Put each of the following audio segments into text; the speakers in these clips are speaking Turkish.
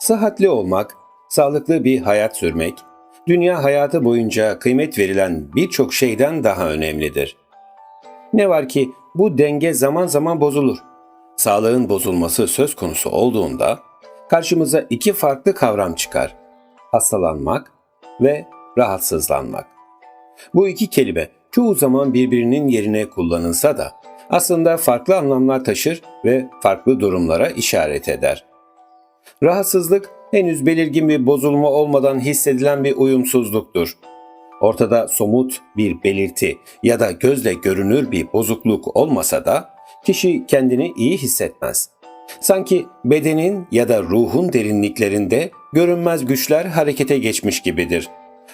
Sıhhatli olmak, sağlıklı bir hayat sürmek, dünya hayatı boyunca kıymet verilen birçok şeyden daha önemlidir. Ne var ki bu denge zaman zaman bozulur. Sağlığın bozulması söz konusu olduğunda karşımıza iki farklı kavram çıkar. Hastalanmak ve rahatsızlanmak. Bu iki kelime çoğu zaman birbirinin yerine kullanılsa da aslında farklı anlamlar taşır ve farklı durumlara işaret eder. Rahatsızlık henüz belirgin bir bozulma olmadan hissedilen bir uyumsuzluktur. Ortada somut bir belirti ya da gözle görünür bir bozukluk olmasa da kişi kendini iyi hissetmez. Sanki bedenin ya da ruhun derinliklerinde görünmez güçler harekete geçmiş gibidir.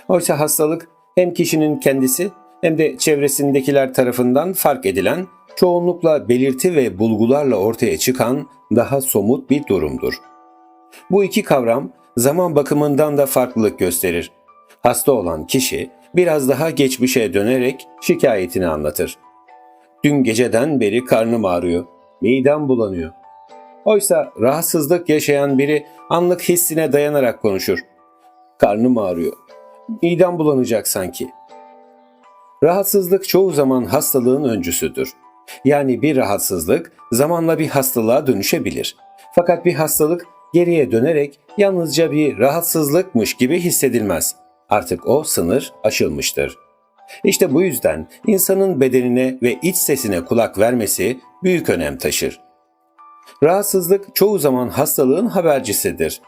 Oysa hastalık hem kişinin kendisi hem de çevresindekiler tarafından fark edilen, çoğunlukla belirti ve bulgularla ortaya çıkan daha somut bir durumdur. Bu iki kavram zaman bakımından da farklılık gösterir. Hasta olan kişi biraz daha geçmişe dönerek şikayetini anlatır. Dün geceden beri karnım ağrıyor, midem bulanıyor. Oysa rahatsızlık yaşayan biri anlık hissine dayanarak konuşur. Karnım ağrıyor, midem bulanacak sanki. Rahatsızlık çoğu zaman hastalığın öncüsüdür. Yani bir rahatsızlık zamanla bir hastalığa dönüşebilir. Fakat bir hastalık geriye dönerek yalnızca bir rahatsızlıkmış gibi hissedilmez. Artık o sınır aşılmıştır. İşte bu yüzden insanın bedenine ve iç sesine kulak vermesi büyük önem taşır. Rahatsızlık çoğu zaman hastalığın habercisidir.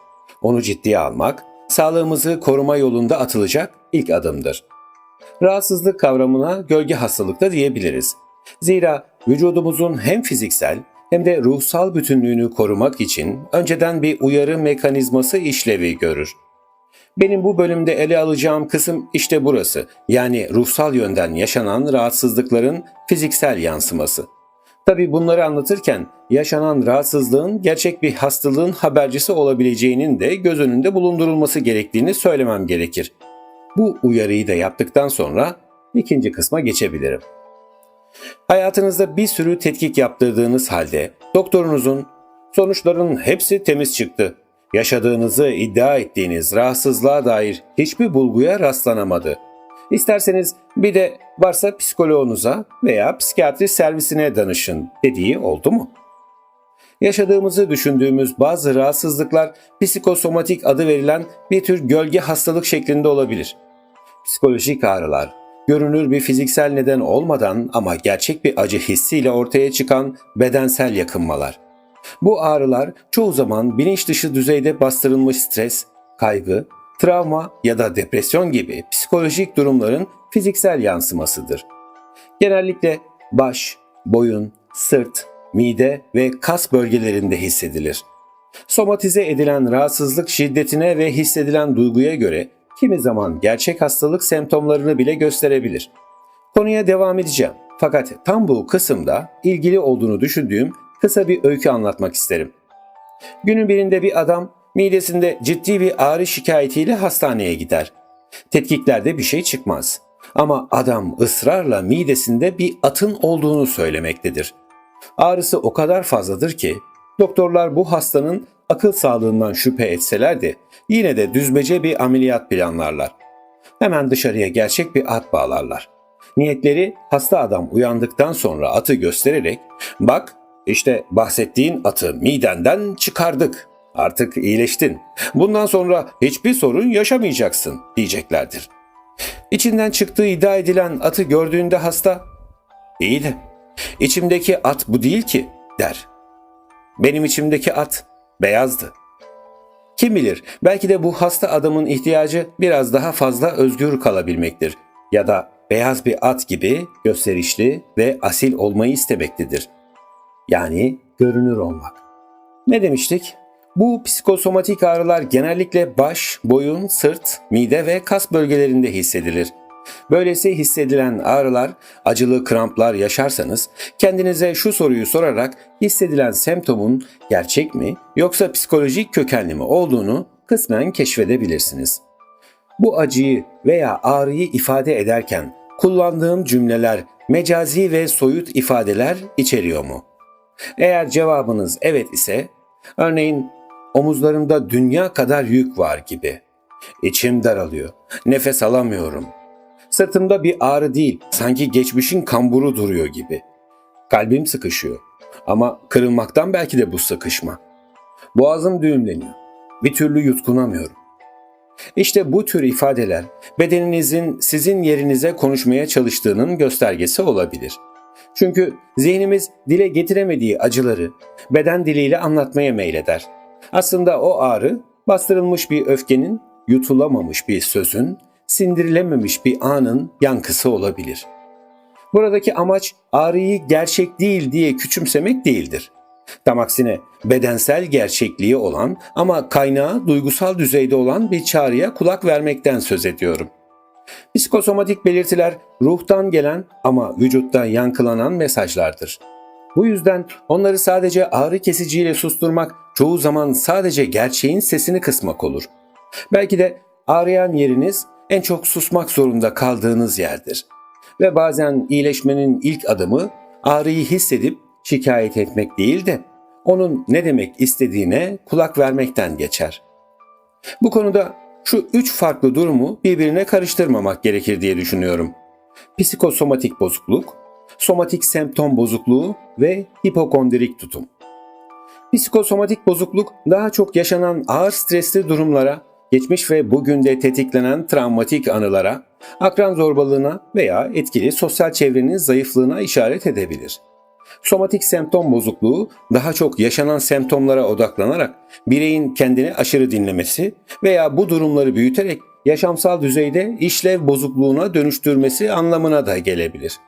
Onu ciddiye almak, sağlığımızı koruma yolunda atılacak ilk adımdır. Rahatsızlık kavramına gölge hastalık da diyebiliriz. Zira vücudumuzun hem fiziksel hem de ruhsal bütünlüğünü korumak için önceden bir uyarı mekanizması işlevi görür. Benim bu bölümde ele alacağım kısım işte burası. Yani ruhsal yönden yaşanan rahatsızlıkların fiziksel yansıması. Tabii bunları anlatırken yaşanan rahatsızlığın gerçek bir hastalığın habercisi olabileceğinin de göz önünde bulundurulması gerektiğini söylemem gerekir. Bu uyarıyı da yaptıktan sonra ikinci kısma geçebilirim. Hayatınızda bir sürü tetkik yaptırdığınız halde doktorunuzun sonuçların hepsi temiz çıktı, yaşadığınızı iddia ettiğiniz rahatsızlığa dair hiçbir bulguya rastlanamadı. İsterseniz bir de varsa psikoloğunuza veya psikiyatri servisine danışın dediği oldu mu? Yaşadığımızı düşündüğümüz bazı rahatsızlıklar psikosomatik adı verilen bir tür gölge hastalık şeklinde olabilir. Psikolojik ağrılar, görünür bir fiziksel neden olmadan ama gerçek bir acı hissiyle ortaya çıkan bedensel yakınmalar. Bu ağrılar çoğu zaman bilinç dışı düzeyde bastırılmış stres, kaygı, travma ya da depresyon gibi psikolojik durumların fiziksel yansımasıdır. Genellikle baş, boyun, sırt, mide ve kas bölgelerinde hissedilir. Somatize edilen rahatsızlık şiddetine ve hissedilen duyguya göre kimi zaman gerçek hastalık semptomlarını bile gösterebilir. Konuya devam edeceğim. Fakat tam bu kısımda ilgili olduğunu düşündüğüm kısa bir öykü anlatmak isterim. Günün birinde bir adam midesinde ciddi bir ağrı şikayetiyle hastaneye gider. Tetkiklerde bir şey çıkmaz. Ama adam ısrarla midesinde bir atın olduğunu söylemektedir. Ağrısı o kadar fazladır ki doktorlar bu hastanın akıl sağlığından şüphe etseler de yine de düzmece bir ameliyat planlarlar. Hemen dışarıya gerçek bir at bağlarlar. Niyetleri hasta adam uyandıktan sonra atı göstererek "Bak işte bahsettiğin atı midenden çıkardık. Artık iyileştin. Bundan sonra hiçbir sorun yaşamayacaksın" diyeceklerdir. İçinden çıktığı iddia edilen atı gördüğünde hasta "İyi de içimdeki at bu değil ki" der. "Benim içimdeki at beyazdı." Kim bilir, belki de bu hasta adamın ihtiyacı biraz daha fazla özgür kalabilmektir ya da beyaz bir at gibi gösterişli ve asil olmayı istemektedir. Yani görünür olmak. Ne demiştik? Bu psikosomatik ağrılar genellikle baş, boyun, sırt, mide ve kas bölgelerinde hissedilir. Böylesi hissedilen ağrılar, acılı kramplar yaşarsanız kendinize şu soruyu sorarak hissedilen semptomun gerçek mi yoksa psikolojik kökenli mi olduğunu kısmen keşfedebilirsiniz. Bu acıyı veya ağrıyı ifade ederken kullandığım cümleler mecazi ve soyut ifadeler içeriyor mu? Eğer cevabınız evet ise, örneğin omuzlarımda dünya kadar yük var gibi. İçim daralıyor, nefes alamıyorum. Sırtımda bir ağrı değil, sanki geçmişin kamburu duruyor gibi. Kalbim sıkışıyor ama kırılmaktan belki de bu sıkışma. Boğazım düğümleniyor, bir türlü yutkunamıyorum. İşte bu tür ifadeler bedeninizin sizin yerinize konuşmaya çalıştığının göstergesi olabilir. Çünkü zihnimiz dile getiremediği acıları beden diliyle anlatmaya meyleder. Aslında o ağrı bastırılmış bir öfkenin, yutulamamış bir sözün, sindirilememiş bir anın yankısı olabilir. Buradaki amaç ağrıyı gerçek değil diye küçümsemek değildir. Tam aksine bedensel gerçekliği olan ama kaynağı duygusal düzeyde olan bir çağrıya kulak vermekten söz ediyorum. Psikosomatik belirtiler ruhtan gelen ama vücutta yankılanan mesajlardır. Bu yüzden onları sadece ağrı kesiciyle susturmak çoğu zaman sadece gerçeğin sesini kısmak olur. Belki de ağrıyan yeriniz en çok susmak zorunda kaldığınız yerdir. Ve bazen iyileşmenin ilk adımı ağrıyı hissedip şikayet etmek değil de onun ne demek istediğine kulak vermekten geçer. Bu konuda şu 3 farklı durumu birbirine karıştırmamak gerekir diye düşünüyorum. Psikosomatik bozukluk, somatik semptom bozukluğu ve hipokondrik tutum. Psikosomatik bozukluk daha çok yaşanan ağır stresli durumlara, geçmiş ve bugün de tetiklenen travmatik anılara, akran zorbalığına veya etkili sosyal çevrenin zayıflığına işaret edebilir. Somatik semptom bozukluğu daha çok yaşanan semptomlara odaklanarak bireyin kendini aşırı dinlemesi veya bu durumları büyüterek yaşamsal düzeyde işlev bozukluğuna dönüştürmesi anlamına da gelebilir.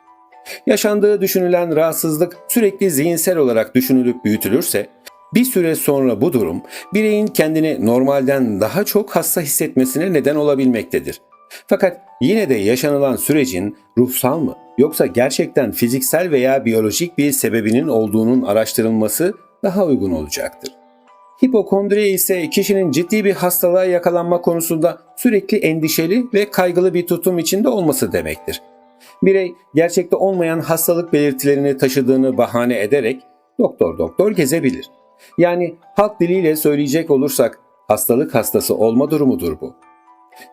Yaşandığı düşünülen rahatsızlık sürekli zihinsel olarak düşünülüp büyütülürse, bir süre sonra bu durum bireyin kendini normalden daha çok hasta hissetmesine neden olabilmektedir. Fakat yine de yaşanılan sürecin ruhsal mı yoksa gerçekten fiziksel veya biyolojik bir sebebinin olduğunun araştırılması daha uygun olacaktır. Hipokondri ise kişinin ciddi bir hastalığa yakalanma konusunda sürekli endişeli ve kaygılı bir tutum içinde olması demektir. Birey gerçekte olmayan hastalık belirtilerini taşıdığını bahane ederek doktor gezebilir. Yani halk diliyle söyleyecek olursak hastalık hastası olma durumudur bu.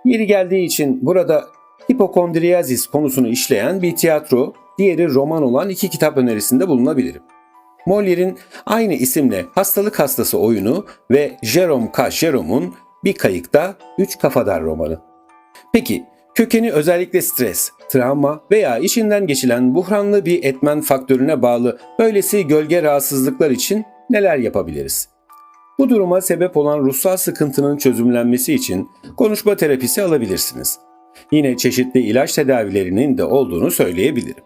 Yeri geldiği için burada hipokondriyazis konusunu işleyen bir tiyatro, diğeri roman olan 2 kitap önerisinde bulunabilirim. Molière'in aynı isimle Hastalık Hastası oyunu ve Jérôme K. Jérôme'un Bir Kayıkta Üç Kafadar romanı. Peki, kökeni özellikle stres, travma veya işinden geçilen buhranlı bir etmen faktörüne bağlı böylesi gölge rahatsızlıklar için neler yapabiliriz? Bu duruma sebep olan ruhsal sıkıntının çözümlenmesi için konuşma terapisi alabilirsiniz. Yine çeşitli ilaç tedavilerinin de olduğunu söyleyebilirim.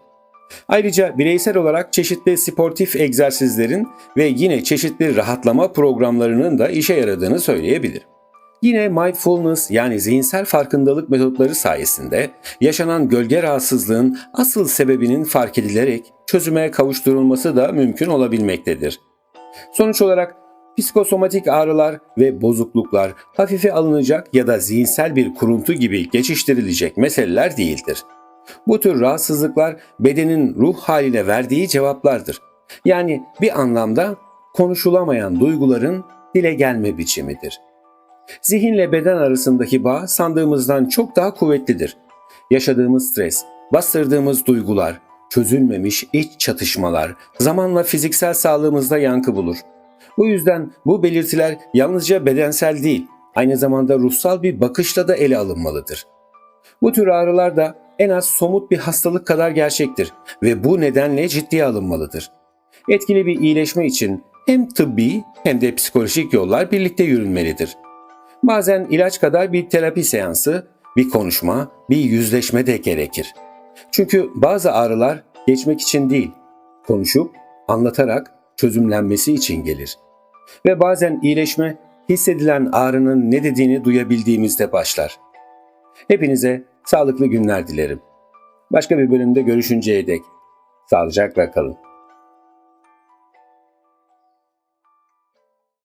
Ayrıca bireysel olarak çeşitli sportif egzersizlerin ve yine çeşitli rahatlama programlarının da işe yaradığını söyleyebilirim. Yine mindfulness yani zihinsel farkındalık metotları sayesinde yaşanan gölge rahatsızlığın asıl sebebinin fark edilerek çözüme kavuşturulması da mümkün olabilmektedir. Sonuç olarak psikosomatik ağrılar ve bozukluklar hafife alınacak ya da zihinsel bir kuruntu gibi geçiştirilecek meseleler değildir. Bu tür rahatsızlıklar bedenin ruh haline verdiği cevaplardır. Yani bir anlamda konuşulamayan duyguların dile gelme biçimidir. Zihinle beden arasındaki bağ sandığımızdan çok daha kuvvetlidir. Yaşadığımız stres, bastırdığımız duygular, çözülmemiş iç çatışmalar zamanla fiziksel sağlığımızda yankı bulur. Bu yüzden bu belirtiler yalnızca bedensel değil, aynı zamanda ruhsal bir bakışla da ele alınmalıdır. Bu tür ağrılar da en az somut bir hastalık kadar gerçektir ve bu nedenle ciddiye alınmalıdır. Etkili bir iyileşme için hem tıbbi hem de psikolojik yollar birlikte yürünmelidir. Bazen ilaç kadar bir terapi seansı, bir konuşma, bir yüzleşme de gerekir. Çünkü bazı ağrılar geçmek için değil, konuşup, anlatarak çözümlenmesi için gelir. Ve bazen iyileşme, hissedilen ağrının ne dediğini duyabildiğimizde başlar. Hepinize sağlıklı günler dilerim. Başka bir bölümde görüşünceye dek sağlıcakla kalın.